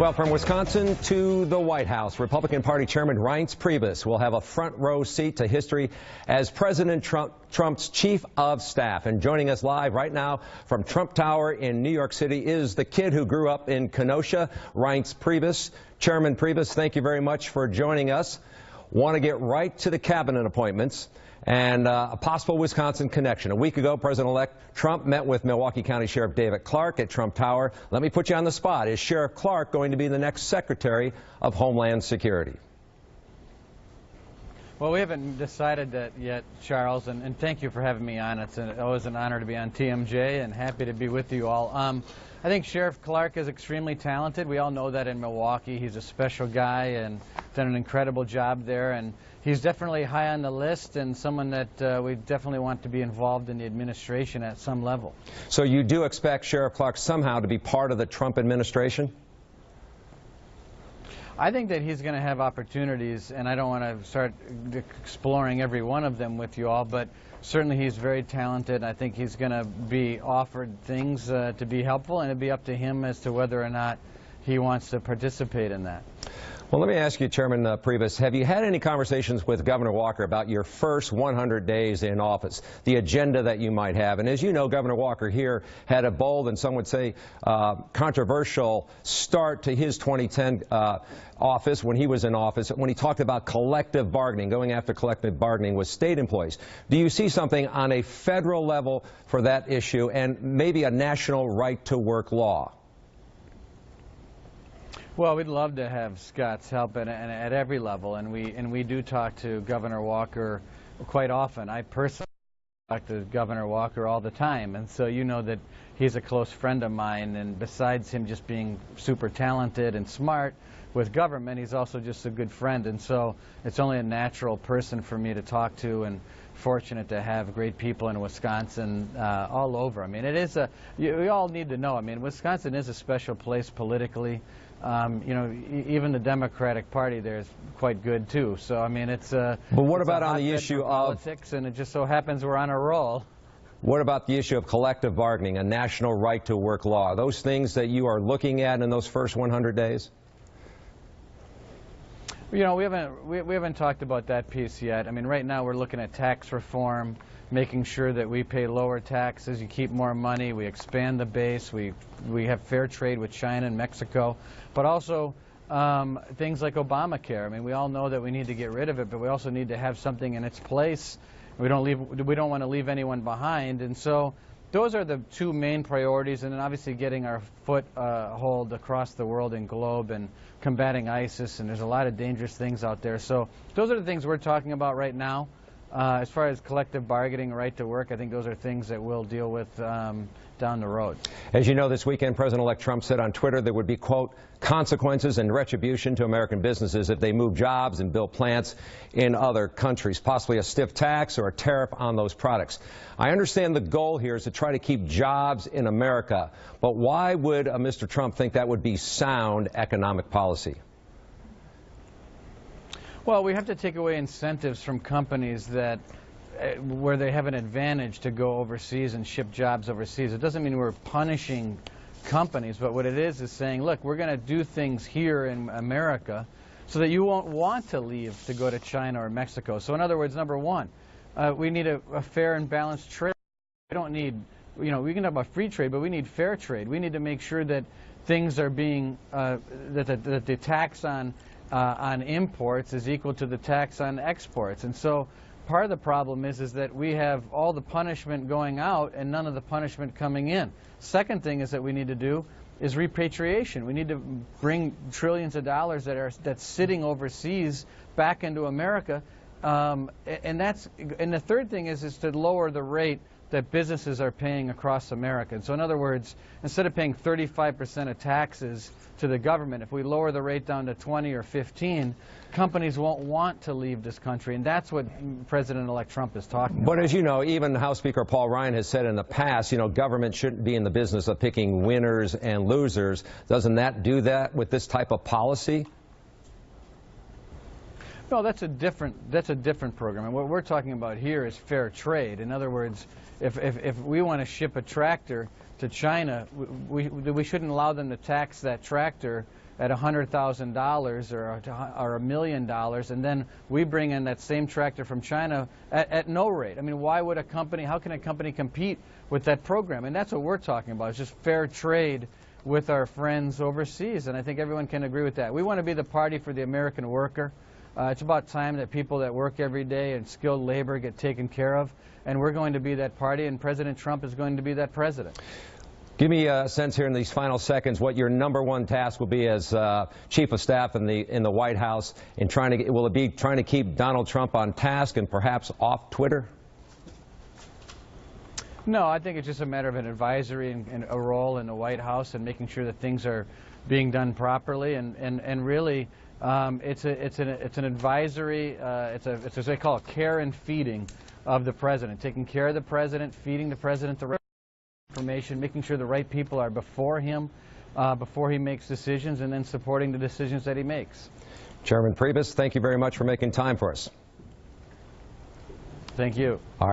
Well, from Wisconsin to the White House, Republican Party Chairman Reince Priebus will have a front row seat to history as President Trump's chief of staff. And joining us live right now from Trump Tower in New York City is the kid who grew up in Kenosha, Reince Priebus. Chairman Priebus, thank you very much for joining us. Want to get right to the cabinet appointments and a possible Wisconsin connection. A week ago, President-elect Trump met with Milwaukee County Sheriff David Clark at Trump Tower. Let me put you on the spot. Is Sheriff Clark going to be the next Secretary of Homeland Security? Well, we haven't decided that yet, Charles, and thank you for having me on. It's always an honor to be on TMJ and happy to be with you all. I think Sheriff Clark is extremely talented. We all know that in Milwaukee. He's a special guy and done an incredible job there, and he's definitely high on the list and someone that we definitely want to be involved in the administration at some level. So you do expect Sheriff Clark somehow to be part of the Trump administration? I think that he's going to have opportunities, and I don't want to start exploring every one of them with you all, but certainly he's very talented. I think he's going to be offered things to be helpful, and it'll be up to him as to whether or not he wants to participate in that. Well, let me ask you, Chairman Priebus, have you had any conversations with Governor Walker about your first 100 days in office, the agenda that you might have? And as you know, Governor Walker here had a bold and some would say controversial start to his 2010 office when he was in office, when he talked about collective bargaining, going after collective bargaining with state employees. Do you see something on a federal level for that issue and maybe a national right-to-work law? Well, we'd love to have Scott's help at every level, and we do talk to Governor Walker quite often. I personally talk to Governor Walker all the time, and so you know that he's a close friend of mine, and besides him just being super talented and smart with government, he's also just a good friend, and so it's only a natural person for me to talk to, and fortunate to have great people in Wisconsin all over. I mean, it is we all need to know, I mean, Wisconsin is a special place politically. You know, even the Democratic Party there is quite good too. So I mean, it's but what about on the issue of politics? And it just so happens we're on a roll. What about the issue of collective bargaining, a national right-to-work law? Are those things that you are looking at in those first 100 days? You know, we haven't talked about that piece yet. I mean, right now we're looking at tax reform, making sure that we pay lower taxes, you keep more money, we expand the base, we have fair trade with China and Mexico, but also things like Obamacare. I mean, we all know that we need to get rid of it, but we also need to have something in its place. We don't want to leave anyone behind, and so those are the two main priorities, and then obviously getting our foothold across the world and globe and combating ISIS, and there's a lot of dangerous things out there. So those are the things we're talking about right now. As far as collective bargaining, right to work, I think those are things that we'll deal with down the road. As you know, this weekend, President-elect Trump said on Twitter there would be, quote, consequences and retribution to American businesses if they move jobs and build plants in other countries, possibly a stiff tax or a tariff on those products. I understand the goal here is to try to keep jobs in America, but why would Mr. Trump think that would be sound economic policy? Well, we have to take away incentives from companies that where they have an advantage to go overseas and ship jobs overseas. It doesn't mean we're punishing companies, but what it is saying, look, we're going to do things here in America so that you won't want to leave to go to China or Mexico. So in other words, number one, we need a fair and balanced trade. We don't need, you know, we can talk about free trade, but we need fair trade. We need to make sure that things are being, that the tax on imports is equal to the tax on exports. And so part of the problem is that we have all the punishment going out and none of the punishment coming in. Second thing is that we need to do is repatriation. We need to bring trillions of dollars that's sitting overseas back into America. And the third thing is to lower the rate that businesses are paying across America. And so in other words, instead of paying 35% of taxes to the government, if we lower the rate down to 20 or 15, companies won't want to leave this country, and that's what President-elect Trump is talking about. But as you know, even House Speaker Paul Ryan has said in the past, you know, government shouldn't be in the business of picking winners and losers. Doesn't that do that with this type of policy? No, that's a different program, and what we're talking about here is fair trade. In other words, if we want to ship a tractor to China, we shouldn't allow them to tax that tractor at $100,000 or $1 million, and then we bring in that same tractor from China at no rate. I mean, why would a company, how can a company compete with that program? And that's what we're talking about. It's just fair trade with our friends overseas, and I think everyone can agree with that. We want to be the party for the American worker. It's about time that people that work every day and skilled labor get taken care of, and we're going to be that party, and President Trump is going to be that president. Give me a sense here in these final seconds what your #1 task will be as Chief of Staff in the White House in will it be trying to keep Donald Trump on task and perhaps off Twitter? No, I think it's just a matter of an advisory and a role in the White House and making sure that things are being done properly, and really it's an advisory, it's what they call care and feeding of the president, taking care of the president, feeding the president the right information, making sure the right people are before him, before he makes decisions, and then supporting the decisions that he makes. Chairman Priebus, thank you very much for making time for us. Thank you.